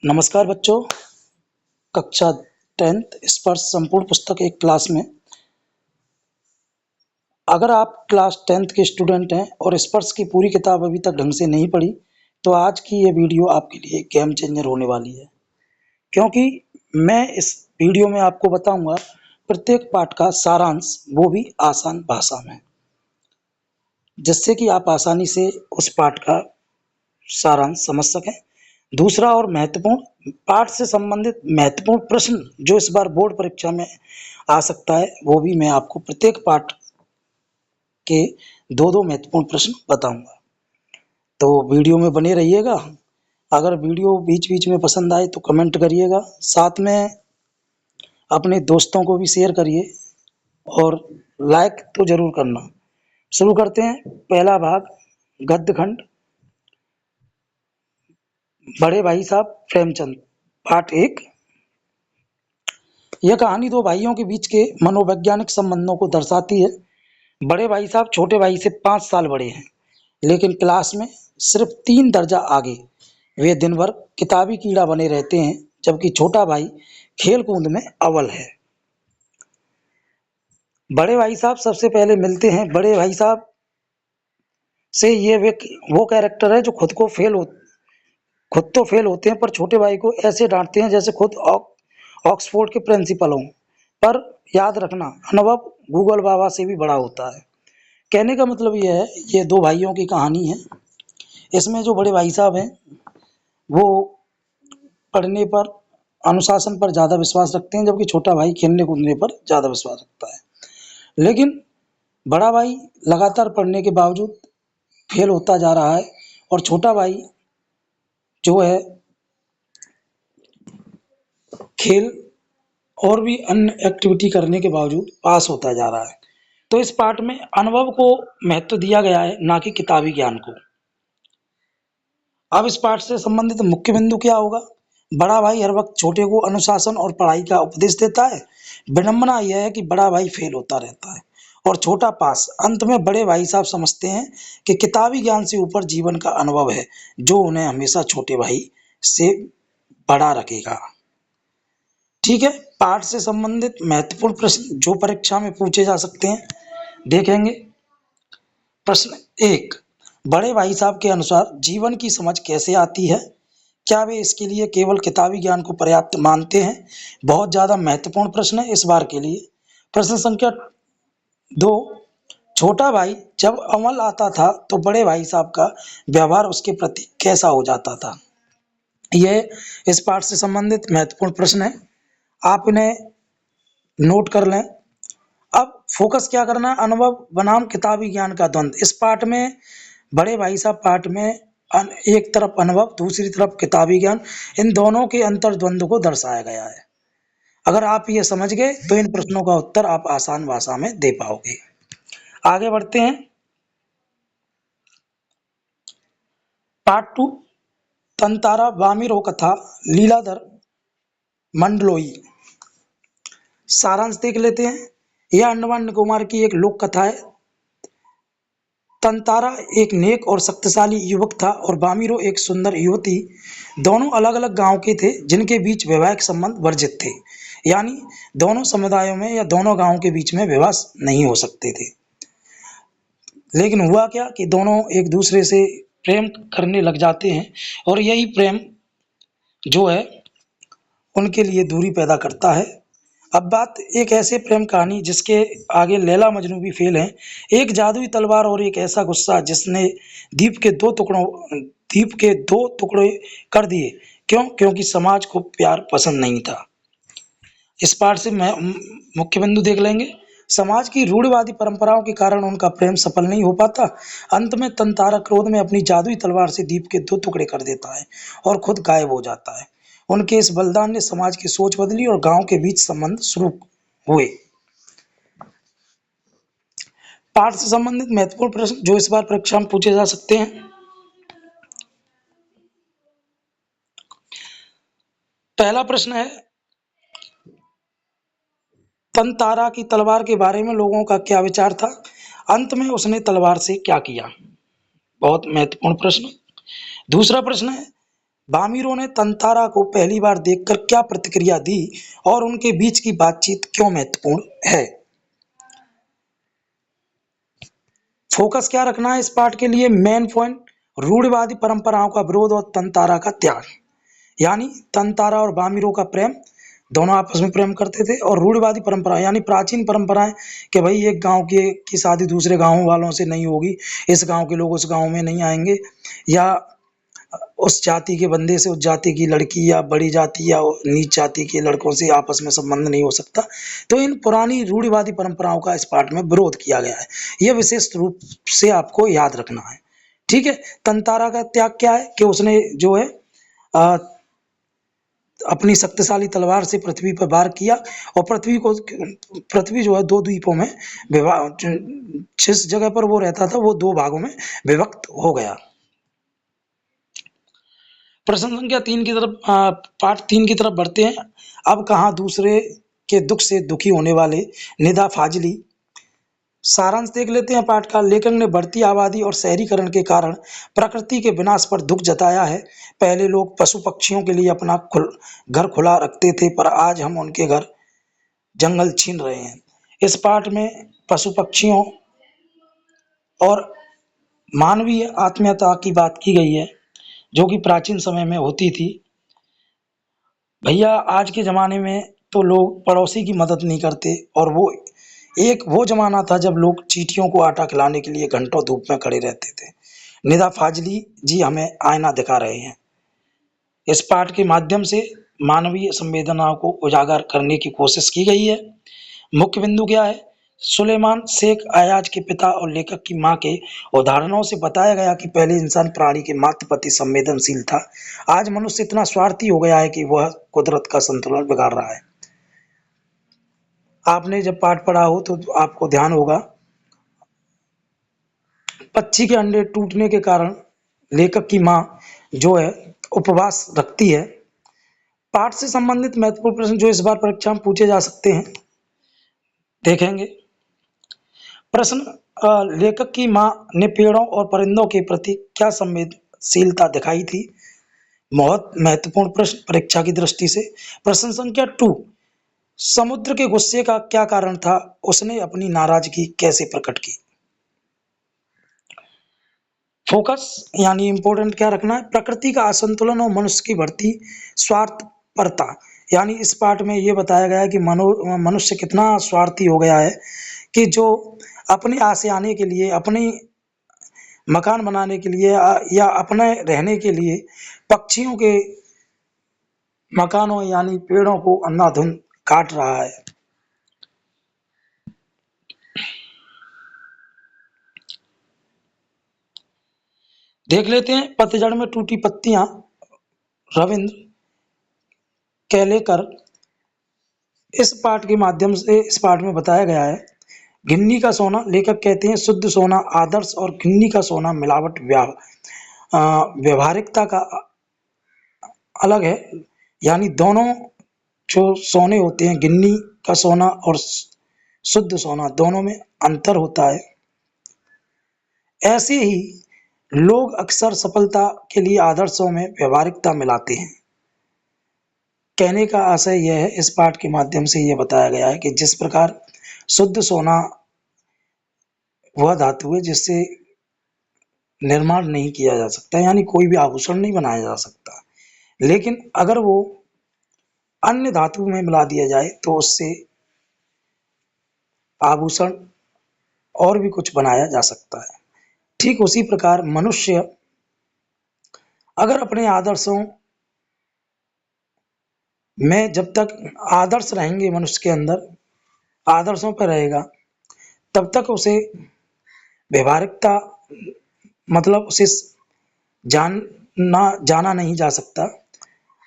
नमस्कार बच्चों, कक्षा 10th स्पर्श संपूर्ण पुस्तक एक क्लास में अगर आप क्लास 10th के स्टूडेंट हैं और स्पर्श की पूरी किताब अभी तक ढंग से नहीं पढ़ी तो आज की ये वीडियो आपके लिए गेम चेंजर होने वाली है। क्योंकि मैं इस वीडियो में आपको बताऊंगा प्रत्येक पाठ का सारांश, वो भी आसान भाषा में, जिससे कि आप आसानी से उस पाठ का सारांश समझ सकें। दूसरा और महत्वपूर्ण, पाठ से संबंधित महत्वपूर्ण प्रश्न जो इस बार बोर्ड परीक्षा में आ सकता है, वो भी मैं आपको प्रत्येक पाठ के दो महत्वपूर्ण प्रश्न बताऊंगा। तो वीडियो में बने रहिएगा। अगर वीडियो बीच बीच में पसंद आए तो कमेंट करिएगा, साथ में अपने दोस्तों को भी शेयर करिए और लाइक तो जरूर करना। शुरू करते हैं। पहला भाग, गद्य खंड, बड़े भाई साहब प्रेमचंद, पाठ 1। यह कहानी दो भाइयों के बीच के मनोवैज्ञानिक संबंधों को दर्शाती है। बड़े भाई साहब छोटे भाई से 5 साल बड़े हैं, लेकिन क्लास में सिर्फ 3 दर्जा आगे। वे दिन भर किताबी कीड़ा बने रहते हैं, जबकि छोटा भाई खेल कूद में अव्वल है। बड़े भाई साहब सबसे पहले मिलते हैं। बड़े भाई साहब से ये वो कैरेक्टर है जो खुद तो फेल होते हैं, पर छोटे भाई को ऐसे डांटते हैं जैसे खुद ऑक्सफोर्ड के प्रिंसिपल हों। पर याद रखना, अनुभव गूगल बाबा से भी बड़ा होता है। कहने का मतलब ये है, ये दो भाइयों की कहानी है। इसमें जो बड़े भाई साहब हैं वो पढ़ने पर, अनुशासन पर ज़्यादा विश्वास रखते हैं, जबकि छोटा भाई खेलने कूदने पर ज़्यादा विश्वास रखता है। लेकिन बड़ा भाई लगातार पढ़ने के बावजूद फेल होता जा रहा है और छोटा भाई जो है खेल और भी अन्य एक्टिविटी करने के बावजूद पास होता जा रहा है। तो इस पाठ में अनुभव को महत्व दिया गया है, ना कि किताबी ज्ञान को। अब इस पाठ से संबंधित मुख्य बिंदु क्या होगा? बड़ा भाई हर वक्त छोटे को अनुशासन और पढ़ाई का उपदेश देता है। विडंबना यह है कि बड़ा भाई फेल होता रहता है और छोटा पास। अंत में बड़े भाई साहब समझते हैं कि किताबी ज्ञान से ऊपर जीवन का अनुभव है, जो उन्हें हमेशा छोटे भाई से बड़ा रखेगा। ठीक है, पाठ से संबंधित महत्वपूर्ण प्रश्न जो परीक्षा में पूछे जा सकते हैं, देखेंगे। प्रश्न 1, बड़े भाई साहब के अनुसार जीवन की समझ कैसे आती है? क्या वे इसके लिए केवल किताबी ज्ञान को पर्याप्त मानते हैं? बहुत ज़्यादा महत्वपूर्ण प्रश्न है इस बार के लिए। प्रश्न संख्या 2, छोटा भाई जब अमल आता था तो बड़े भाई साहब का व्यवहार उसके प्रति कैसा हो जाता था? यह इस पाठ से संबंधित महत्वपूर्ण प्रश्न है, आप इन्हें नोट कर लें। अब फोकस क्या करना है? अनुभव बनाम किताबी ज्ञान का द्वंद्व। इस पाठ में बड़े भाई साहब पाठ में एक तरफ अनुभव, दूसरी तरफ किताबी ज्ञान, इन दोनों के अंतर द्वंद्व को दर्शाया गया है। अगर आप ये समझ गए तो इन प्रश्नों का उत्तर आप आसान भाषा में दे पाओगे। आगे बढ़ते हैं। पार्ट 2, तंतारा वामिरो कथा लीलाधर मंडलोई। सारांश देख लेते हैं। यह अंडमान निकोबार की एक लोक कथा है। तंतारा एक नेक और शक्तिशाली युवक था और वामिरो एक सुंदर युवती। दोनों अलग अलग गांव के थे, जिनके बीच वैवाहिक संबंध वर्जित थे, यानी दोनों समुदायों में या दोनों गांवों के बीच में विवाह नहीं हो सकते थे। लेकिन हुआ क्या कि दोनों एक दूसरे से प्रेम करने लग जाते हैं और यही प्रेम जो है उनके लिए दूरी पैदा करता है। अब बात एक ऐसे प्रेम कहानी जिसके आगे लैला मजनू भी फेल हैं। एक जादुई तलवार और एक ऐसा गुस्सा जिसने द्वीप के दो टुकड़े कर दिए। क्यों? क्योंकि समाज को प्यार पसंद नहीं था। इस पाठ से मुख्य बिंदु देख लेंगे। समाज की रूढ़िवादी परंपराओं के कारण उनका प्रेम सफल नहीं हो पाता। अंत में तंतारा क्रोध में अपनी जादुई तलवार से द्वीप के 2 टुकड़े कर देता है और खुद गायब हो जाता है। उनके इस बलिदान ने समाज की सोच बदली और गांव के बीच संबंध शुरू हुए। पाठ से संबंधित महत्वपूर्ण प्रश्न जो इस बार परीक्षा में पूछे जा सकते हैं। पहला प्रश्न है, तंतारा की तलवार के बारे में लोगों का क्या विचार था? अंत में उसने तलवार से क्या किया? बहुत महत्वपूर्ण प्रश्न। दूसरा प्रश्न है, बामिरों ने तंतारा को पहली बार देखकर क्या प्रतिक्रिया दी और उनके बीच की बातचीत क्यों महत्वपूर्ण है। फोकस क्या रखना है इस पाठ के लिए, मेन पॉइंट, रूढ़िवादी परंपराओं का विरोध और तंतारा का त्याग। यानी तंतारा और बामिरों का प्रेम, दोनों आपस में प्रेम करते थे, और रूढ़िवादी परंपरा यानी प्राचीन परंपराएं कि भाई एक गांव के की शादी दूसरे गांव वालों से नहीं होगी, इस गांव के लोग उस गांव में नहीं आएंगे, या उस जाति के बंदे से उस जाति की लड़की, या बड़ी जाति या नीच जाति के लड़कों से आपस में संबंध नहीं हो सकता। तो इन पुरानी रूढ़िवादी परंपराओं का इस पाठ में विरोध किया गया है, यह विशेष रूप से आपको याद रखना है। ठीक है। तंतारा का त्याग क्या है कि उसने जो है अ, अपनी शक्तिशाली तलवार से पृथ्वी पर वार किया, और पृथ्वी जो है दो द्वीपों में जिस जगह पर वो रहता था वो दो भागों में विभक्त हो गया। प्रश्न संख्या 3 की तरफ पाठ 3 की तरफ बढ़ते हैं। अब कहाँ दूसरे के दुख से दुखी होने वाले निदा फाजली। सारांश देख लेते हैं पाठ का। लेखक ने बढ़ती आबादी और शहरीकरण के कारण प्रकृति के विनाश पर दुख जताया है। पहले लोग पशु पक्षियों के लिए अपना घर खुला रखते थे, पर आज हम उनके घर जंगल छीन रहे हैं। इस पाठ में पशु पक्षियों और मानवीय आत्मीयता की बात की गई है, जो कि प्राचीन समय में होती थी। भैया आज के ज़माने में तो लोग पड़ोसी की मदद नहीं करते, और वो ज़माना था जब लोग चींटियों को आटा खिलाने के लिए घंटों धूप में खड़े रहते थे। निदा फाजली जी हमें आईना दिखा रहे हैं। इस पाठ के माध्यम से मानवीय संवेदनाओं को उजागर करने की कोशिश की गई है। मुख्य बिंदु क्या है? सुलेमान शेख अयाज के पिता और लेखक की माँ के उदाहरणों से बताया गया कि पहले इंसान प्राणी के मात्र प्रति संवेदनशील था। आज मनुष्य इतना स्वार्थी हो गया है कि वह कुदरत का संतुलन बिगाड़ रहा है। आपने जब पाठ पढ़ा हो तो आपको ध्यान होगा, पक्षी के अंडे टूटने के कारण लेखक की माँ जो है उपवास रखती है। पाठ से संबंधित महत्वपूर्ण प्रश्न जो इस बार परीक्षा में पूछे जा सकते हैं, देखेंगे। प्रश्न, लेखक की माँ ने पेड़ों और परिंदों के प्रति क्या संवेदनशीलता दिखाई थी? बहुत महत्वपूर्ण प्रश्न परीक्षा की दृष्टि से। प्रश्न संख्या 2, समुद्र के गुस्से का क्या कारण था? उसने अपनी नाराजगी कैसे प्रकट की? फोकस यानी इंपॉर्टेंट क्या रखना है? प्रकृति का असंतुलन और मनुष्य की बढ़ती स्वार्थपरता। यानी इस पाठ में ये बताया गया है कि मनुष्य कितना स्वार्थी हो गया है कि जो अपने आशियाने के लिए, अपनी मकान बनाने के लिए, या अपने रहने के लिए पक्षियों के मकानों यानी पेड़ों को अंधाधुंध काट रहा है। देख लेते हैं पतझड़ में टूटी पत्तियां, रविंद्र कैलेकर। इस पाठ के माध्यम से इस पाठ में बताया गया है, गिन्नी का सोना, लेखक कहते हैं शुद्ध सोना आदर्श और गिन्नी का सोना मिलावट व्यवहारिकता का अलग है। यानी दोनों जो सोने होते हैं, गिन्नी का सोना और शुद्ध सोना, दोनों में अंतर होता है। ऐसे ही लोग अक्सर सफलता के लिए आदर्शों में व्यवहारिकता मिलाते हैं। कहने का आशय यह है, इस पाठ के माध्यम से यह बताया गया है कि जिस प्रकार शुद्ध सोना वह धातु है जिससे निर्माण नहीं किया जा सकता, यानी कोई भी आभूषण नहीं बनाया जा सकता, लेकिन अगर वो अन्य धातु में मिला दिया जाए तो उससे आभूषण और भी कुछ बनाया जा सकता है। ठीक उसी प्रकार मनुष्य अगर अपने आदर्शों में, जब तक आदर्श रहेंगे मनुष्य के अंदर, आदर्शों पर रहेगा, तब तक उसे व्यवहारिकता मतलब उसे जाना नहीं जा सकता।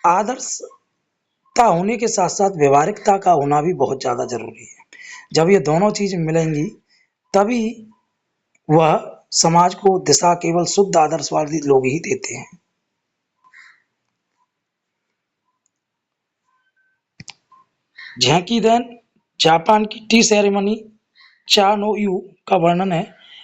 आदर्शता होने के साथ साथ व्यवहारिकता का होना भी बहुत ज़्यादा जरूरी है। जब ये दोनों चीज मिलेंगी तभी वह समाज को दिशा केवल शुद्ध आदर्शवादी लोग ही देते हैं। झांकी देन जापान की टी सेरेमनी चा नो यू का वर्णन है।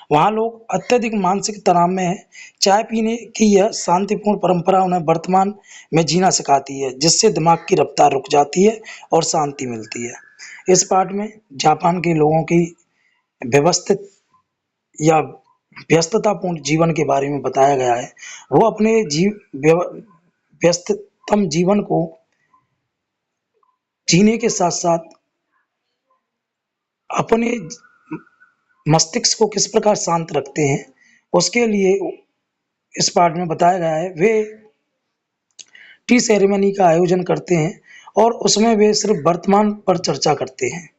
वहाँ लोग अत्यधिक मानसिक तनाव में हैं। चाय पीने की यह शांतिपूर्ण परंपरा उन्हें वर्तमान में जीना सिखाती है, जिससे दिमाग की रफ्तार रुक जाती है और शांति मिलती है। इस पाठ में जापान के लोगों की व्यवस्थित या व्यस्ततापूर्ण जीवन के बारे में बताया गया है। वो अपने व्यस्ततम जीवन को जीने के साथ साथ अपने मस्तिष्क को किस प्रकार शांत रखते हैं, उसके लिए इस पाठ में बताया गया है। वे टी सेरेमनी का आयोजन करते हैं और उसमें वे सिर्फ वर्तमान पर चर्चा करते हैं।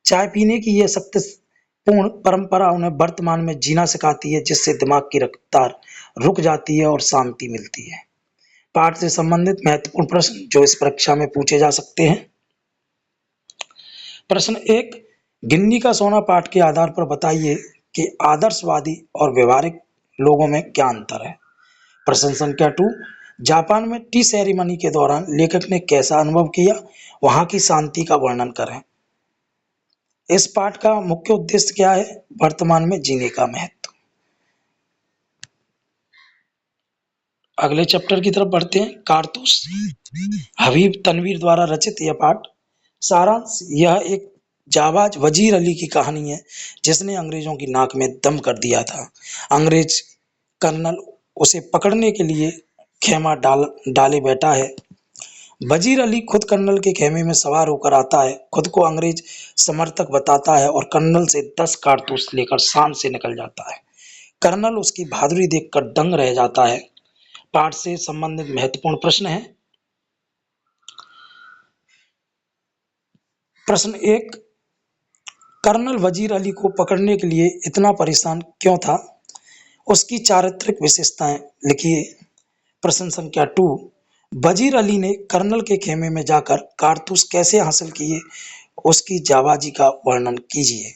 चाय पीने की यह शक्तिपूर्ण परंपरा उन्हें वर्तमान में जीना सिखाती है, जिससे दिमाग की रफ्तार रुक जाती है और शांति मिलती है। पाठ से संबंधित महत्वपूर्ण प्रश्न जो इस परीक्षा में पूछे जा सकते हैं। प्रश्न 1, गिन्नी का सोना पाठ के आधार पर बताइए कि आदर्शवादी और व्यवहारिक लोगों में क्या अंतर है। प्रश्न संख्या 2, जापान में टी सेरेमनी के दौरान लेखक ने कैसा अनुभव किया, वहां की शांति का वर्णन करें। इस पाठ का मुख्य उद्देश्य क्या है, वर्तमान में जीने का महत्व। अगले चैप्टर की तरफ बढ़ते हैं। कारतूस हबीब तनवीर द्वारा रचित यह पाठ। सारांश, यह एक जाबाज वजीर अली की कहानी है जिसने अंग्रेजों की नाक में दम कर दिया था। अंग्रेज कर्नल उसे पकड़ने के लिए खेमा डाले बैठा है। वजीर अली खुद कर्नल के खेमे में सवार होकर आता है, खुद को अंग्रेज समर्थक बताता है और कर्नल से 10 कारतूस लेकर शान से निकल जाता है। कर्नल उसकी बहादुरी देखकर दंग रह जाता है। पाठ से संबंधित महत्वपूर्ण प्रश्न है। प्रश्न 1, कर्नल वजीर अली को पकड़ने के लिए इतना परेशान क्यों था, उसकी चारित्रिक विशेषताएं लिखिए। प्रश्न संख्या 2, वजीर अली ने कर्नल के खेमे में जाकर कारतूस कैसे हासिल किए, उसकी जाबाजी का वर्णन कीजिए।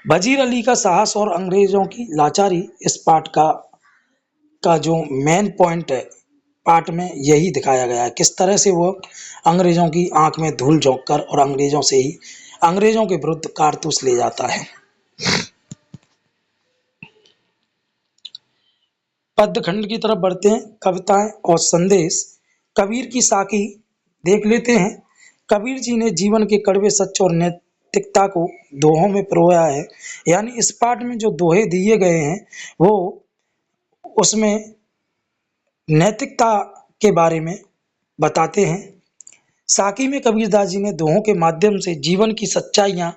वजीर अली का साहस और अंग्रेजों की लाचारी इस पाठ का जो मेन पॉइंट है, पाठ में यही दिखाया गया है। किस तरह से वो अंग्रेजों की आंख में धूल झोंक कर और अंग्रेजों के विरुद्ध कारतूस ले जाता है। पद्य खंड की तरफ बढ़ते हैं। कविताएं और संदेश। कबीर की साकी देख लेते हैं। कबीर जी ने जीवन के कड़वे सच और नैतिकता को दोहों में पिरोया है। यानी इस पाठ में जो दोहे दिए गए हैं वो उसमें नैतिकता के बारे में बताते हैं। साकी में कबीरदास जी ने दोहों के माध्यम से जीवन की सच्चाइयाँ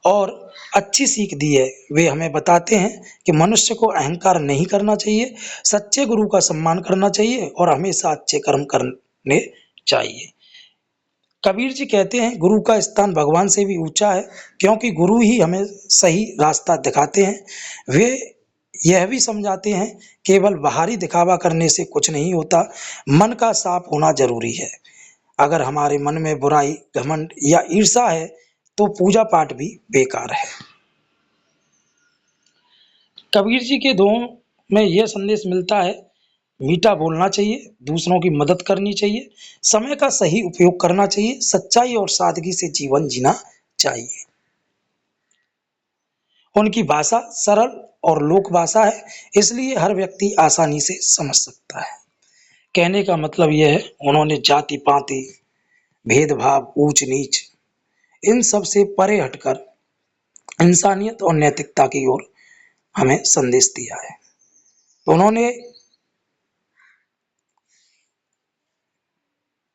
और अच्छी सीख दी है। वे हमें बताते हैं कि मनुष्य को अहंकार नहीं करना चाहिए, सच्चे गुरु का सम्मान करना चाहिए और हमेशा अच्छे कर्म करने चाहिए। कबीर जी कहते हैं गुरु का स्थान भगवान से भी ऊंचा है, क्योंकि गुरु ही हमें सही रास्ता दिखाते हैं। वे यह भी समझाते हैं केवल बाहरी दिखावा करने से कुछ नहीं होता, मन का साफ होना जरूरी है। अगर हमारे मन में बुराई, घमंड या ईर्ष्या है तो पूजा पाठ भी बेकार है। कबीर जी के दोहों में यह संदेश मिलता है, मीठा बोलना चाहिए, दूसरों की मदद करनी चाहिए, समय का सही उपयोग करना चाहिए, सच्चाई और सादगी से जीवन जीना चाहिए। उनकी भाषा सरल और लोक भाषा है, इसलिए हर व्यक्ति आसानी से समझ सकता है। कहने का मतलब यह है, उन्होंने जाति पाति, भेदभाव, ऊंच नीच इन सब से परे हटकर इंसानियत और नैतिकता की ओर हमें संदेश दिया है। तो उन्होंने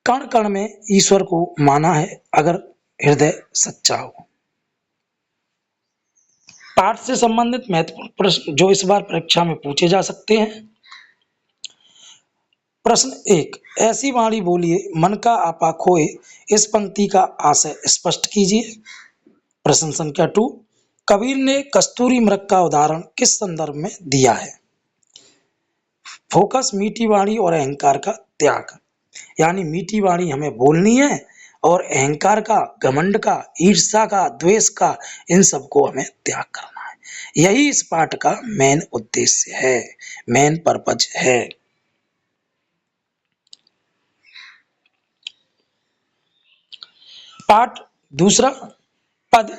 कण कण में ईश्वर को माना है, अगर हृदय सच्चा हो। पाठ से संबंधित महत्वपूर्ण प्रश्न जो इस बार परीक्षा में पूछे जा सकते हैं। प्रश्न 1, ऐसी वाणी बोलिए मन का आपा खोए, इस पंक्ति का आशय स्पष्ट कीजिए। प्रश्न संख्या 2, कबीर ने कस्तूरी मृग का उदाहरण किस संदर्भ में दिया है। फोकस, मीठी वाणी और अहंकार का त्याग। यानी मीठी वाणी हमें बोलनी है और अहंकार का, घमंड का, ईर्ष्या का, द्वेष का, इन सबको हमें त्याग करना है। यही इस पाठ का मेन उद्देश्य है, मेन पर्पज है। पाठ दूसरा, पद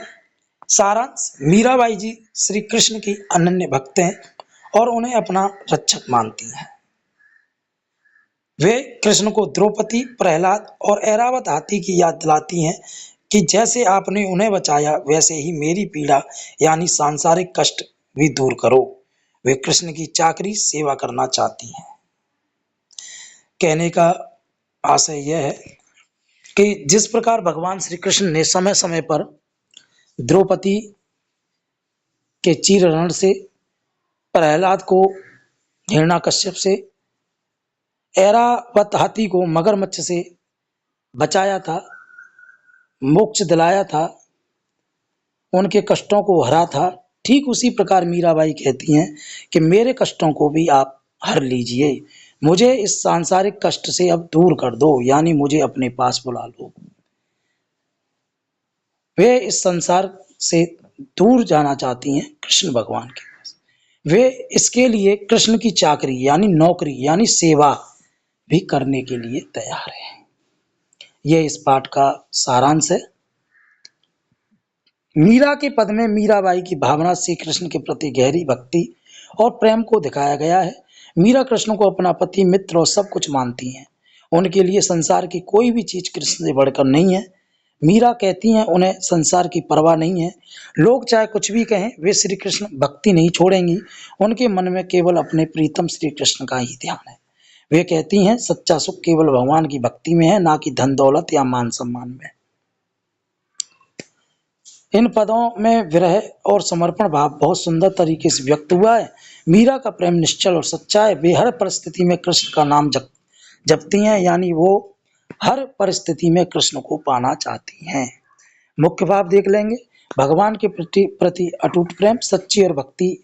सारांश, मीराबाई जी श्री कृष्ण की अनन्य भक्त हैं और उन्हें अपना रक्षक मानती हैं। वे कृष्ण को द्रौपदी, प्रहलाद और ऐरावत हाथी की याद दिलाती हैं कि जैसे आपने उन्हें बचाया वैसे ही मेरी पीड़ा यानी सांसारिक कष्ट भी दूर करो। वे कृष्ण की चाकरी सेवा करना चाहती हैं। कहने का आशय यह है कि जिस प्रकार भगवान श्री कृष्ण ने समय समय पर द्रौपदी के चीरहरण से, प्रहलाद को हिरण्यकश्यप से, ऐरावत हाथी को मगरमच्छ से बचाया था, मोक्ष दिलाया था, उनके कष्टों को हरा था, ठीक उसी प्रकार मीराबाई कहती हैं कि मेरे कष्टों को भी आप हर लीजिए, मुझे इस सांसारिक कष्ट से अब दूर कर दो, यानी मुझे अपने पास बुला लो। वे इस संसार से दूर जाना चाहती हैं कृष्ण भगवान के पास। वे इसके लिए कृष्ण की चाकरी यानी नौकरी यानी सेवा भी करने के लिए तैयार हैं। यह इस पाठ का सारांश है। मीरा के पद में मीराबाई की भावना श्री कृष्ण के प्रति गहरी भक्ति और प्रेम को दिखाया गया है। मीरा कृष्ण को अपना पति, मित्र और सब कुछ मानती हैं। उनके लिए संसार की कोई भी चीज कृष्ण से बढ़कर नहीं है। मीरा कहती हैं उन्हें संसार की परवाह नहीं है। लोग चाहे कुछ भी कहें, वे श्री कृष्ण भक्ति नहीं छोड़ेंगी। उनके मन में केवल अपने प्रीतम श्री कृष्ण का ही ध्यान है। वे कहती हैं सच्चा सुख केवल भगवान की भक्ति में है, ना कि धन दौलत या मान सम्मान में। इन पदों में विरह और समर्पण भाव बहुत सुंदर तरीके से व्यक्त हुआ है। मीरा का प्रेम निश्चल और सच्चा है। वे हर परिस्थिति में कृष्ण का नाम जपती हैं, यानी वो हर परिस्थिति में कृष्ण को पाना चाहती हैं। मुख्य भाव देख लेंगे। भगवान के प्रति अटूट प्रेम, सच्ची और भक्ति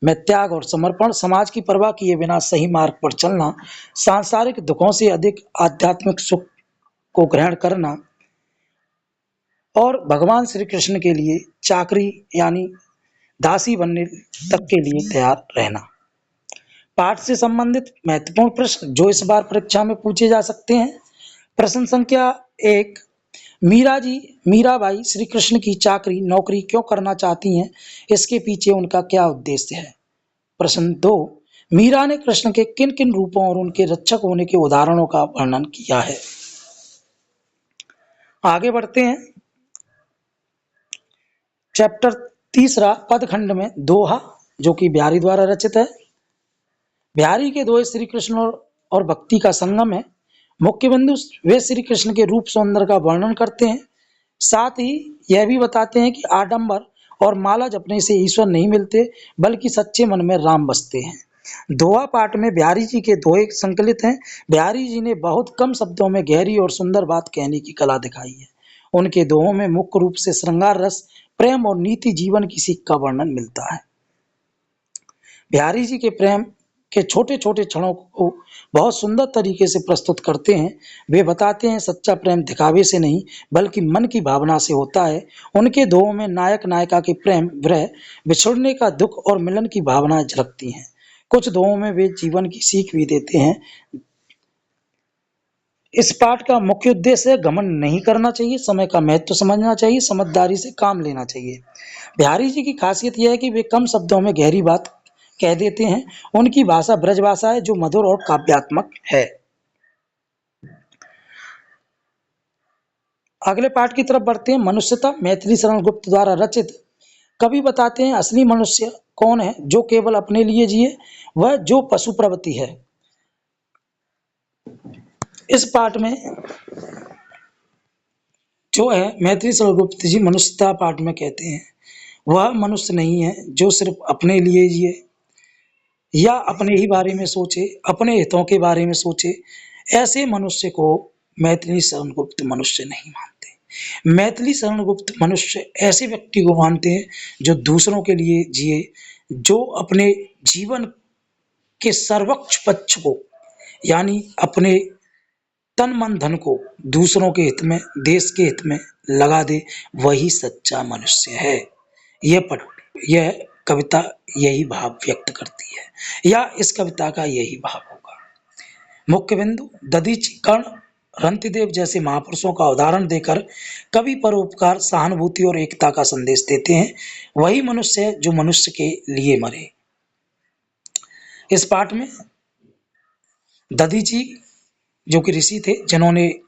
में त्याग और समर्पण, समाज की परवाह किए बिना सही मार्ग पर चलना, सांसारिक दुखों से अधिक आध्यात्मिक सुख को ग्रहण करना और भगवान श्री कृष्ण के लिए चाकरी यानी दासी बनने तक के लिए तैयार रहना। पाठ से संबंधित महत्वपूर्ण प्रश्न जो इस बार परीक्षा में पूछे जा सकते हैं। प्रश्न संख्या 1, मीराबाई श्री कृष्ण की चाकरी नौकरी क्यों करना चाहती हैं? इसके पीछे उनका क्या उद्देश्य है? प्रश्न 2, मीरा ने कृष्ण के किन किन रूपों और उनके रक्षक होने के उदाहरणों का वर्णन किया है? आगे बढ़ते हैं। चैप्टर 3 पदखंड में दोहा, जो कि बिहारी द्वारा रचित है। बिहारी के दोहे श्री कृष्ण और भक्ति का संगम है। मुख्य बिंदु वे श्री कृष्ण के रूप सौंदर्य का वर्णन करते हैं, साथ ही यह भी बताते हैं कि आडंबर और माला जपने से ईश्वर नहीं मिलते, बल्कि सच्चे मन में राम बसते हैं। दोहा पाठ में बिहारी जी के दोहे संकलित हैं। बिहारी जी ने बहुत कम शब्दों में गहरी और सुंदर बात कहने की कला दिखाई है। उनके दोहों में मुख्य रूप से श्रृंगार रस, प्रेम और नीति जीवन की सीख का वर्णन मिलता है। बिहारी जी के प्रेम के छोटे छोटे क्षणों को बहुत सुंदर तरीके से प्रस्तुत करते हैं। वे बताते हैं सच्चा प्रेम दिखावे से नहीं बल्कि मन की भावना से होता है। उनके दोहों में नायक नायिका के प्रेम, विरह, बिछड़ने का दुख और मिलन की भावनाएं झलकती हैं। कुछ दोहों में वे जीवन की सीख भी देते हैं। इस पाठ का मुख्य उद्देश्य है घमंड नहीं करना चाहिए, समय का महत्व समझना चाहिए, समझदारी से काम लेना चाहिए। बिहारी जी की खासियत यह है कि वे कम शब्दों में गहरी बात कह देते हैं। उनकी भाषा ब्रज भाषा है जो मधुर और काव्यात्मक है। अगले पाठ की तरफ बढ़ते हैं। मनुष्यता, मैथिली शरण गुप्त द्वारा रचित। कवि बताते हैं असली मनुष्य कौन है? जो केवल अपने लिए जिए, वह जो पशु प्रवृत्ति है। इस पाठ में जो है मैथिली शरण गुप्त जी मनुष्यता पाठ में कहते हैं वह मनुष्य नहीं है जो सिर्फ अपने लिए जिए या अपने ही बारे में सोचे, अपने हितों के बारे में सोचे। ऐसे मनुष्य को मैथिली शरण गुप्त मनुष्य नहीं मानते। मैथिली शरण गुप्त मनुष्य ऐसे व्यक्ति को मानते हैं जो दूसरों के लिए जिए, जो अपने जीवन के सर्वोच्च पक्ष को यानी अपने तन मन धन को दूसरों के हित में, देश के हित में लगा दे, वही सच्चा मनुष्य है। यह कविता यही भाव व्यक्त करती है या इस कविता का यही भाव होगा। मुख्य बिंदु दधीचि कर्ण रंतिदेव जैसे महापुरुषों का उदाहरण देकर कवि परोपकार, सहानुभूति और एकता का संदेश देते हैं। वही मनुष्य है जो मनुष्य के लिए मरे। इस पाठ में दधीची जो कि ऋषि थे, जिन्होंने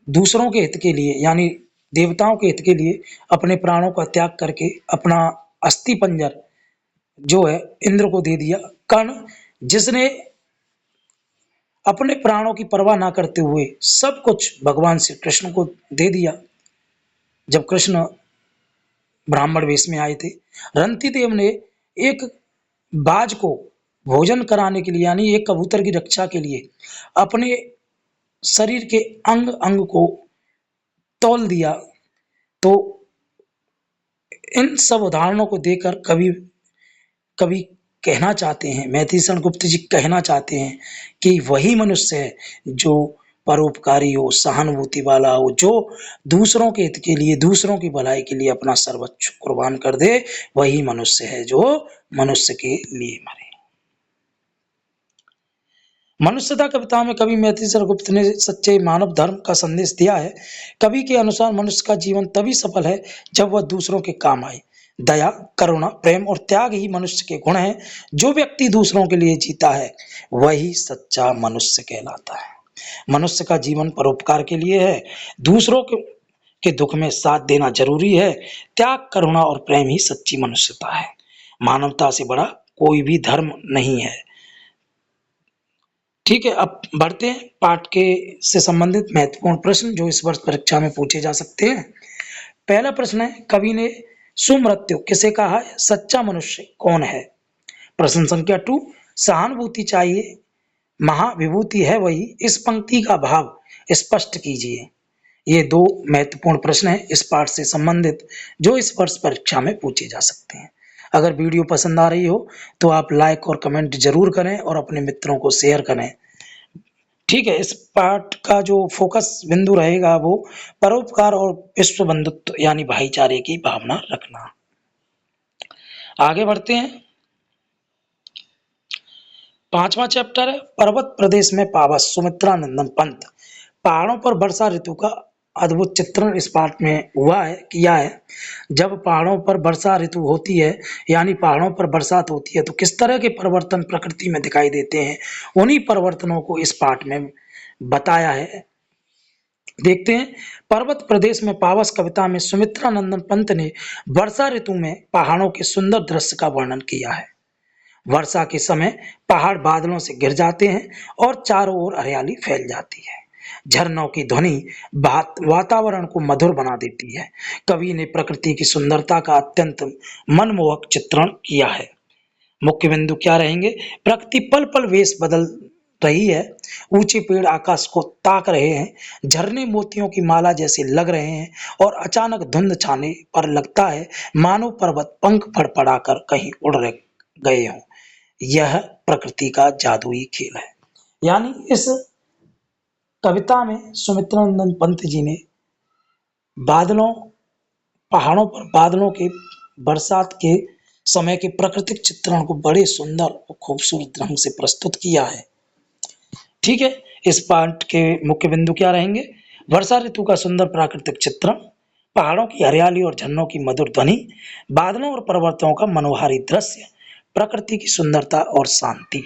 दूसरों के हित के लिए यानी देवताओं के हित के लिए अपने प्राणों का त्याग करके अपना अस्थि पंजर जो है इंद्र को दे दिया। कर्ण, जिसने अपने प्राणों की परवाह ना करते हुए सब कुछ भगवान श्री कृष्ण को दे दिया जब कृष्ण ब्राह्मण वेश में आए थे। रंतिदेव ने एक बाज को भोजन कराने के लिए यानी एक कबूतर की रक्षा के लिए अपने शरीर के अंग अंग को तौल दिया। तो इन सब उदाहरणों को देकर कवि कवि कहना चाहते हैं, मैथिलीशरण गुप्त जी कहना चाहते हैं कि वही मनुष्य है जो परोपकारी हो, सहानुभूति वाला हो, जो दूसरों के हित के लिए, दूसरों की भलाई के लिए अपना सर्वस्व कुर्बान कर दे। वही मनुष्य है जो मनुष्य के लिए मरे। मनुष्यता कविता में कवि मैथिलीशरण गुप्त ने सच्चे मानव धर्म का संदेश दिया है। कवि के अनुसार मनुष्य का जीवन तभी सफल है जब वह दूसरों के काम आए। दया, करुणा, प्रेम और त्याग ही मनुष्य के गुण हैं। जो व्यक्ति दूसरों के लिए जीता है वही सच्चा मनुष्य कहलाता है। मनुष्य का जीवन परोपकार के लिए है। दूसरों के दुख में साथ देना जरूरी है। त्याग, करुणा और प्रेम ही सच्ची मनुष्यता है। मानवता से बड़ा कोई भी धर्म नहीं है। ठीक है, अब बढ़ते हैं पाठ के से संबंधित महत्वपूर्ण प्रश्न जो इस वर्ष परीक्षा में पूछे जा सकते हैं। पहला प्रश्न है, कवि ने सुमृत्यु किसे कहा है? सच्चा मनुष्य कौन है? प्रश्न संख्या 2, सहानुभूति चाहिए, महाविभूति है वही, इस पंक्ति का भाव स्पष्ट कीजिए। ये दो महत्वपूर्ण प्रश्न हैं इस पाठ से संबंधित जो इस वर्ष परीक्षा में पूछे जा सकते हैं। अगर वीडियो पसंद आ रही हो तो आप लाइक और कमेंट जरूर करें और अपने मित्रों को शेयर करें। ठीक है, इस पाठ का जो फोकस बिंदु रहेगा वो परोपकार और विश्व बंधुत्व यानी भाईचारे की भावना रखना। आगे बढ़ते हैं। 5वां चैप्टर है, पर्वत प्रदेश में पावस, सुमित्रा नंदन पंत। पहाड़ों पर वर्षा ऋतु का अद्भुत चित्रण इस पाठ में किया है। जब पहाड़ों पर वर्षा ऋतु होती है यानी पहाड़ों पर बरसात होती है तो किस तरह के परिवर्तन प्रकृति में दिखाई देते हैं, उन्हीं परिवर्तनों को इस पाठ में बताया है। देखते हैं। पर्वत प्रदेश में पावस कविता में सुमित्रा नंदन पंत ने वर्षा ऋतु में पहाड़ों के सुंदर दृश्य का वर्णन किया है। वर्षा के समय पहाड़ बादलों से घिर जाते हैं और चारों ओर हरियाली फैल जाती है। झरनों की ध्वनि वातावरण को मधुर बना देती है। कवि ने प्रकृति की सुंदरता का अत्यंत मनमोहक चित्रण किया है। मुख्य बिंदु क्या रहेंगे? प्रकृति पल पल वेश बदल रही है। ऊंचे पेड़ आकाश को ताक रहे हैं, झरने मोतियों की माला जैसे लग रहे हैं और अचानक धुंध छाने पर लगता है मानो पर्वत पंख फड़फड़ाकर कहीं उड़ गए हों। यह प्रकृति का जादुई खेल है। यानी इस कविता में सुमित्रा नंदन पंत जी ने पहाड़ों पर बादलों के बरसात के समय के प्राकृतिक चित्रण को बड़े सुंदर और खूबसूरत ढंग से प्रस्तुत किया है। ठीक है, इस पाठ के मुख्य बिंदु क्या रहेंगे? वर्षा ऋतु का सुंदर प्राकृतिक चित्रण, पहाड़ों की हरियाली और झरनों की मधुर ध्वनि, बादलों और पर्वतों का मनोहारी दृश्य, प्रकृति की सुंदरता और शांति।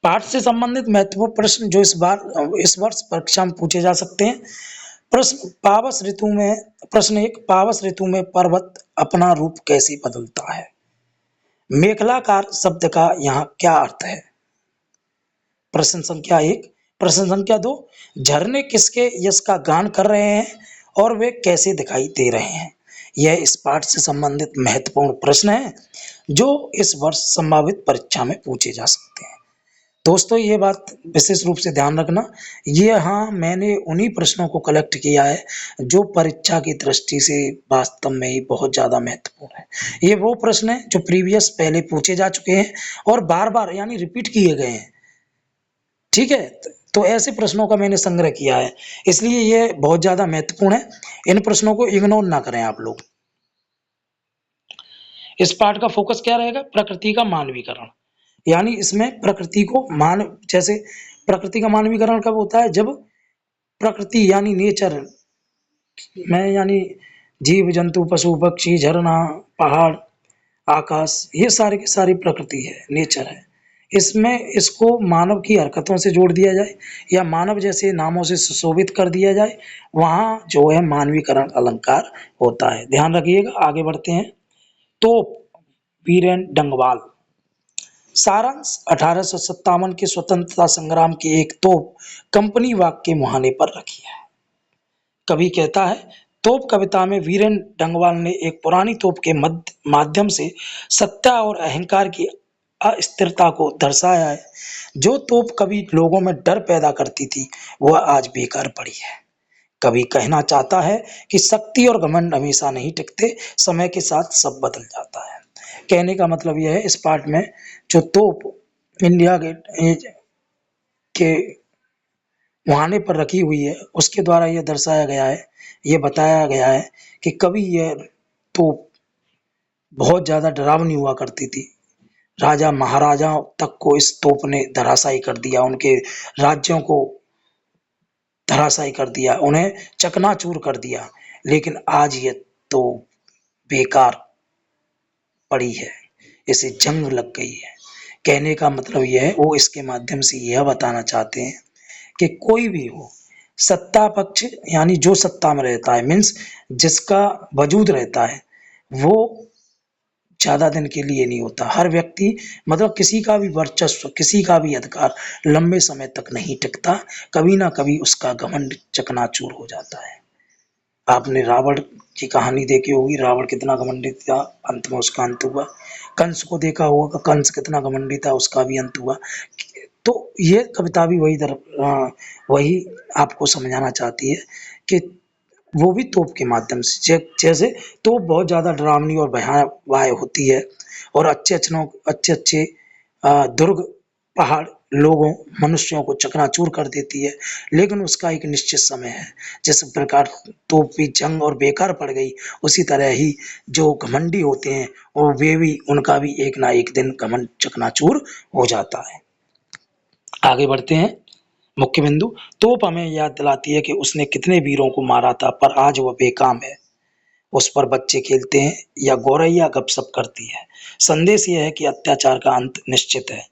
पाठ से संबंधित महत्वपूर्ण प्रश्न जो इस वर्ष परीक्षा में पूछे जा सकते हैं। प्रश्न 1, पावस ऋतु में पर्वत अपना रूप कैसे बदलता है? मेखलाकार शब्द का यहाँ क्या अर्थ है? प्रश्न संख्या 1। प्रश्न संख्या 2, झरने किसके यश का गान कर रहे हैं और वे कैसे दिखाई दे रहे हैं? यह इस पाठ से संबंधित महत्वपूर्ण प्रश्न है जो इस वर्ष संभावित परीक्षा में पूछे जा सकते हैं। दोस्तों, ये बात विशेष रूप से ध्यान रखना, मैंने उन्हीं प्रश्नों को कलेक्ट किया है जो परीक्षा की दृष्टि से वास्तव में ही बहुत ज़्यादा महत्वपूर्ण है। ये वो प्रश्न हैं जो पहले पूछे जा चुके हैं और बार-बार यानी रिपीट किए गए हैं। ठीक है, तो ऐसे प्रश्नों का मैंने संग्रह किया है, इसलिए ये बहुत ज़्यादा महत्वपूर्ण है। इन प्रश्नों को इग्नोर ना करें आप लोग। इस पाठ का फोकस क्या रहेगा? प्रकृति का मानवीकरण। यानी इसमें प्रकृति को मानव जैसे प्रकृति का मानवीकरण कब होता है, जब प्रकृति यानी नेचर में यानी जीव जंतु पशु पक्षी झरना पहाड़ आकाश ये सारी की सारी प्रकृति है, नेचर है। इसमें इसको मानव की हरकतों से जोड़ दिया जाए या मानव जैसे नामों से सुशोभित कर दिया जाए, वहाँ जो है मानवीकरण अलंकार होता है। ध्यान रखिएगा। आगे बढ़ते हैं। तोप, वीरेन डंगवाल। सारांश 1857 के स्वतंत्रता संग्राम की एक तोप कंपनी बाग के मुहाने पर रखी है। कवि कहता है, तोप कविता में वीरेन डंगवाल ने एक पुरानी तोप के माध्यम से सत्ता और अहंकार की अस्थिरता को दर्शाया है। जो तोप कभी लोगों में डर पैदा करती थी, वह आज बेकार पड़ी है। कवि कहना चाहता है कि शक्ति और घमंड हमेशा नहीं टिकते, समय के साथ सब बदल जाता है। कहने का मतलब यह है, इस पार्ट में जो तोप इंडिया के मुहाने पर रखी हुई है, उसके द्वारा यह दर्शाया गया है, ये बताया गया है कि कभी यह तोप बहुत ज़्यादा डरावनी हुआ करती थी। राजा महाराजाओं तक को इस तोप ने धराशायी कर दिया, उनके राज्यों को धराशायी कर दिया, उन्हें चकनाचूर कर दिया। लेकिन आज ये तो बेकार पड़ी है, इसे जंग लग गई है। कहने का मतलब यह है, वो इसके माध्यम से यह बताना चाहते हैं कि कोई भी हो, सत्ता पक्ष यानी जो सत्ता में रहता है, मीन्स जिसका वजूद रहता है, वो ज़्यादा दिन के लिए नहीं होता। हर व्यक्ति मतलब किसी का भी वर्चस्व, किसी का भी अधिकार लंबे समय तक नहीं टिकता। कभी ना कभी उसका घमंड चकनाचूर हो जाता है। आपने रावण की कहानी देखी होगी, रावण कितना घमंडी था, अंत में उसका अंत हुआ। कंस को देखा होगा, कंस कितना घमंडी था, उसका भी अंत हुआ। तो ये कविता भी वही आपको समझाना चाहती है कि वो भी तोप के माध्यम से, जैसे तोप बहुत ज़्यादा डरावनी और भयावह होती है और अच्छे दुर्ग पहाड़ लोगों मनुष्यों को चकनाचूर कर देती है, लेकिन उसका एक निश्चित समय है। जिस प्रकार तोप भी जंग और बेकार पड़ गई, उसी तरह ही जो घमंडी होते हैं और वे भी, उनका भी एक ना एक दिन घमंड चकनाचूर हो जाता है। आगे बढ़ते हैं। मुख्य बिंदु, तोप हमें याद दिलाती है कि उसने कितने वीरों को मारा था, पर आज वह बेकाम है। उस पर बच्चे खेलते हैं या गौरैया गपशप करती है। संदेश यह है कि अत्याचार का अंत निश्चित है।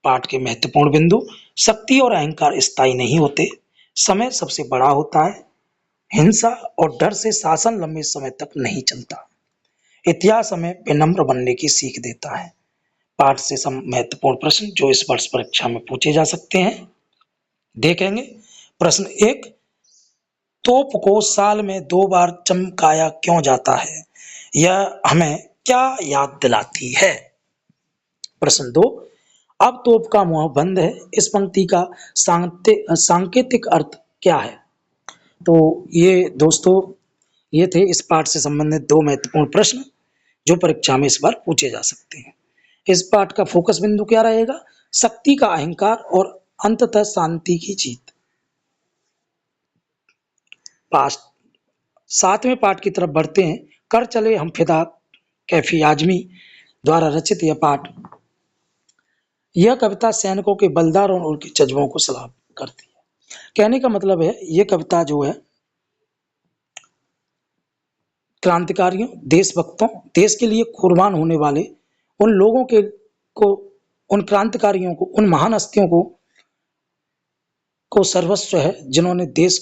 पाठ के महत्वपूर्ण बिंदु, शक्ति और अहंकार स्थायी नहीं होते, समय सबसे बड़ा होता है। हिंसा और डर से शासन लंबे समय तक नहीं चलता। इतिहास हमें विनम्र बनने की सीख देता है। पाठ से महत्वपूर्ण प्रश्न जो इस वर्ष परीक्षा में पूछे जा सकते हैं, देखेंगे। प्रश्न 1, तोप को साल में 2 बार चमकाया क्यों जाता है? यह हमें क्या याद दिलाती है? प्रश्न 2, अब तोप का मुंह बंद है, इस पंक्ति का सांकेतिक अर्थ क्या है? तो ये दोस्तों, ये थे इस पाठ से संबंधित 2 महत्वपूर्ण प्रश्न जो परीक्षा में इस बार पूछे जा सकते हैं। इस पाठ का फोकस बिंदु क्या रहेगा? शक्ति का अहंकार और अंततः शांति की जीत। 7वें पाठ की तरफ बढ़ते हैं। कर चले हम फिदा, कैफी आजमी द्वारा रचित यह पाठ, यह कविता सैनिकों के बलिदान और उनके जज्बों को सलाम करती है। कहने का मतलब है, यह कविता जो है क्रांतिकारियों, देशभक्तों, देश के लिए कुर्बान होने वाले उन लोगों उन क्रांतिकारियों को, उन महान हस्तियों को सर्वस्व है, जिन्होंने देश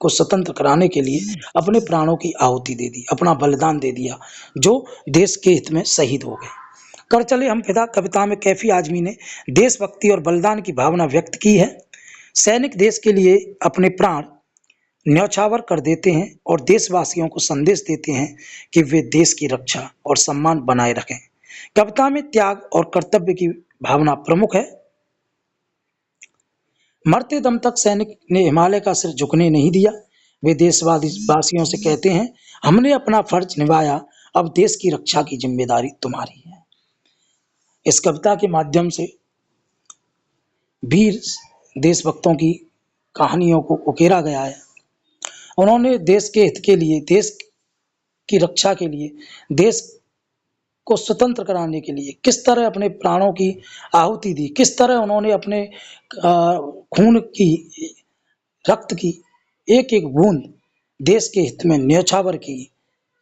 को स्वतंत्र कराने के लिए अपने प्राणों की आहुति दे दी, अपना बलिदान दे दिया, जो देश के हित में शहीद हो गए। कर चले हम फिदा कविता में कैफी आजमी ने देशभक्ति और बलिदान की भावना व्यक्त की है। सैनिक देश के लिए अपने प्राण न्यौछावर कर देते हैं और देशवासियों को संदेश देते हैं कि वे देश की रक्षा और सम्मान बनाए रखें। कविता में त्याग और कर्तव्य की भावना प्रमुख है। मरते दम तक सैनिक ने हिमालय का सिर झुकने नहीं दिया। वे देशवासियों से कहते हैं, हमने अपना फर्ज निभाया, अब देश की रक्षा की जिम्मेदारी तुम्हारी है। इस कविता के माध्यम से वीर देशभक्तों की कहानियों को उकेरा गया है। उन्होंने देश के हित के लिए, देश की रक्षा के लिए, देश को स्वतंत्र कराने के लिए किस तरह अपने प्राणों की आहुति दी, किस तरह उन्होंने अपने खून की, रक्त की एक-एक बूंद देश के हित में न्यौछावर की,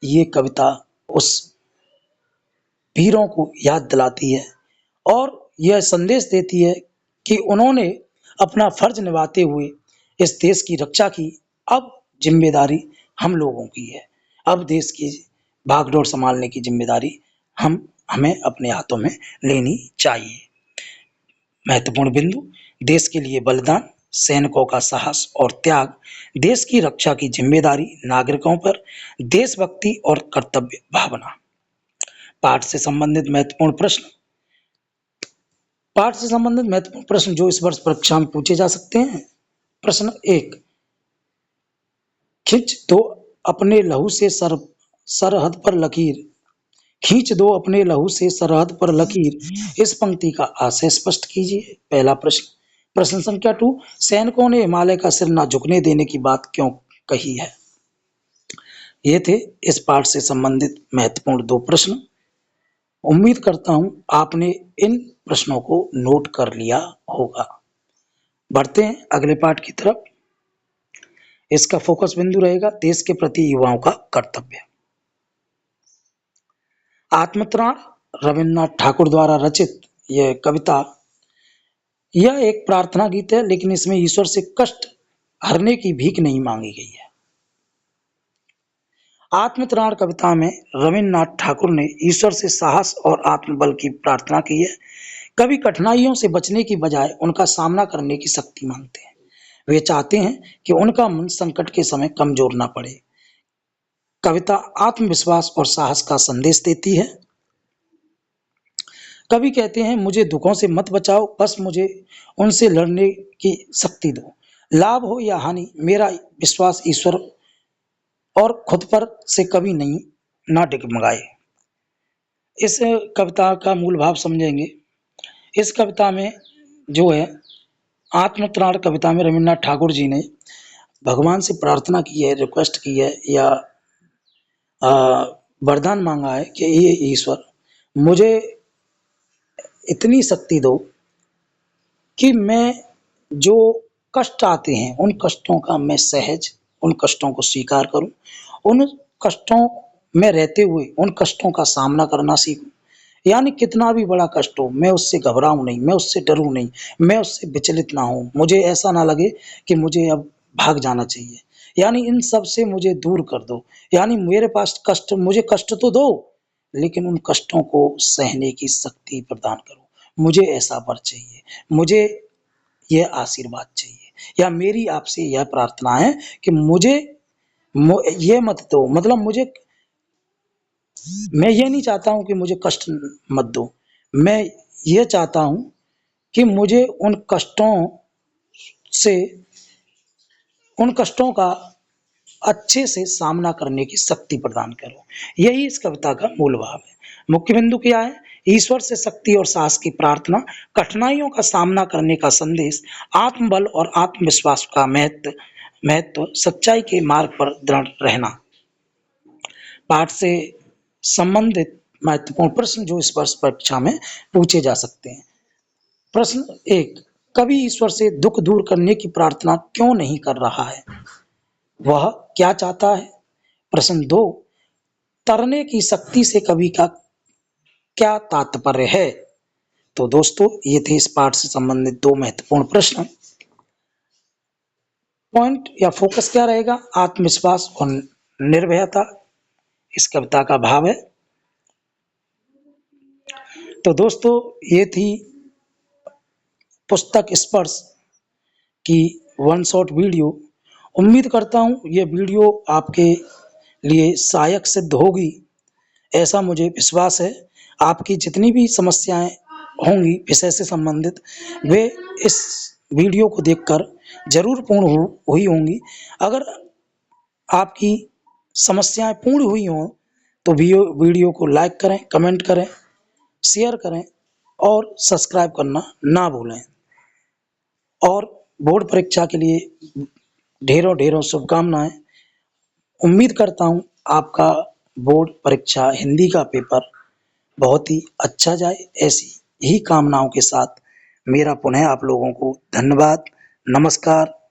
ये कविता उस वीरों को याद दिलाती है और यह संदेश देती है कि उन्होंने अपना फर्ज निभाते हुए इस देश की रक्षा की। अब जिम्मेदारी हम लोगों की है। अब देश की भागडोर संभालने की जिम्मेदारी हमें अपने हाथों में लेनी चाहिए। महत्वपूर्ण बिंदु: देश के लिए बलिदान, सैनिकों का साहस और त्याग, देश की रक्षा की जिम्मेदारी नागरिकों पर, देशभक्ति और कर्तव्य भावना। पाठ से संबंधित महत्वपूर्ण प्रश्न। पाठ से संबंधित महत्वपूर्ण प्रश्न जो इस वर्ष परीक्षा में पूछे जा सकते हैं। प्रश्न 1, खींच दो अपने लहू से सरहद पर लकीर। खींच दो अपने लहू से सरहद पर लकीर, इस पंक्ति का आशय स्पष्ट कीजिए। पहला प्रश्न। प्रश्न संख्या 2, सैनिकों ने हिमालय का सिर न झुकने देने की बात क्यों कही है। ये थे इस पाठ से संबंधित महत्वपूर्ण 2 प्रश्न। उम्मीद करता हूं आपने इन प्रश्नों को नोट कर लिया होगा। बढ़ते हैं अगले पाठ की तरफ। इसका फोकस बिंदु रहेगा देश के प्रति युवाओं का कर्तव्य। आत्मत्राण रविन्द्रनाथ ठाकुर द्वारा रचित यह कविता, यह एक प्रार्थना गीत है, लेकिन इसमें ईश्वर से कष्ट हरने की भीख नहीं मांगी गई है। आत्मत्राण कविता में रविन्द्रनाथ ठाकुर ने ईश्वर से साहस और आत्मबल की प्रार्थना की है। कवि कठिनाइयों से बचने की बजाय उनका सामना करने की शक्ति मांगते हैं। वे चाहते हैं कि उनका मन संकट के समय कमजोर ना पड़े। कविता आत्मविश्वास और साहस का संदेश देती है। कवि कहते हैं, मुझे दुखों से मत बचाओ, बस मुझे उनसे लड़ने की शक्ति दो। लाभ हो या हानि, मेरा विश्वास ईश्वर और खुद पर से कभी ना डगमगाए। इस कविता का मूल भाव समझेंगे। इस कविता में जो है, आत्मत्राण कविता में रविन्द्रनाथ ठाकुर जी ने भगवान से प्रार्थना की है, रिक्वेस्ट की है या वरदान मांगा है कि ये ईश्वर मुझे इतनी शक्ति दो कि मैं जो कष्ट आते हैं उन कष्टों का मैं सहज उन कष्टों को स्वीकार करूं, उन कष्टों में रहते हुए उन कष्टों का सामना करना सीखूं। यानी कितना भी बड़ा कष्ट हो, मैं उससे घबराऊं नहीं, मैं उससे डरूं नहीं, मैं उससे विचलित ना हूं। मुझे ऐसा ना लगे कि मुझे अब भाग जाना चाहिए। यानी इन सब से मुझे दूर कर दो। यानी मेरे पास कष्ट, मुझे कष्ट तो दो, लेकिन उन कष्टों को सहने की शक्ति प्रदान करो। मुझे ऐसा वर चाहिए, मुझे यह आशीर्वाद चाहिए, या मेरी आपसे यह प्रार्थना है कि मुझे ये मत दो। मतलब मैं ये नहीं चाहता हूं कि मुझे कष्ट मत दो, मैं ये चाहता हूं कि मुझे उन कष्टों का अच्छे से सामना करने की शक्ति प्रदान करो। यही इस कविता का मूल भाव है। मुख्य बिंदु क्या है? ईश्वर से शक्ति और साहस की प्रार्थना, कठिनाइयों का सामना करने का संदेश, आत्मबल और आत्मविश्वास का महत्व, सच्चाई के मार्ग पर दृढ़ रहना। पाठ से संबंधित महत्वपूर्ण प्रश्न जो इस वर्ष परीक्षा में पूछे जा सकते हैं। प्रश्न 1, कवि ईश्वर से दुख दूर करने की प्रार्थना क्यों नहीं कर रहा है? वह क्या चाहता है? प्रश्न 2, तरने की शक्ति से कवि का क्या तात्पर्य है? तो दोस्तों, ये थे इस पाठ से संबंधित 2 महत्वपूर्ण प्रश्न। पॉइंट या फोकस क्या रहेगा? आत्मविश्वास और निर्भयता इस कविता का भाव है। तो दोस्तों, ये थी पुस्तक स्पर्श की वन शॉट वीडियो। उम्मीद करता हूँ ये वीडियो आपके लिए सहायक सिद्ध होगी, ऐसा मुझे विश्वास है। आपकी जितनी भी समस्याएं होंगी विषय से संबंधित, वे इस वीडियो को देखकर जरूर पूर्ण हुई होंगी। अगर आपकी समस्याएं पूर्ण हुई हों तो वीडियो को लाइक करें, कमेंट करें, शेयर करें और सब्सक्राइब करना ना भूलें। और बोर्ड परीक्षा के लिए ढेरों ढेरों शुभकामनाएं। उम्मीद करता हूं आपका बोर्ड परीक्षा हिंदी का पेपर बहुत ही अच्छा जाए, ऐसी ही कामनाओं के साथ मेरा पुनः आप लोगों को धन्यवाद, नमस्कार।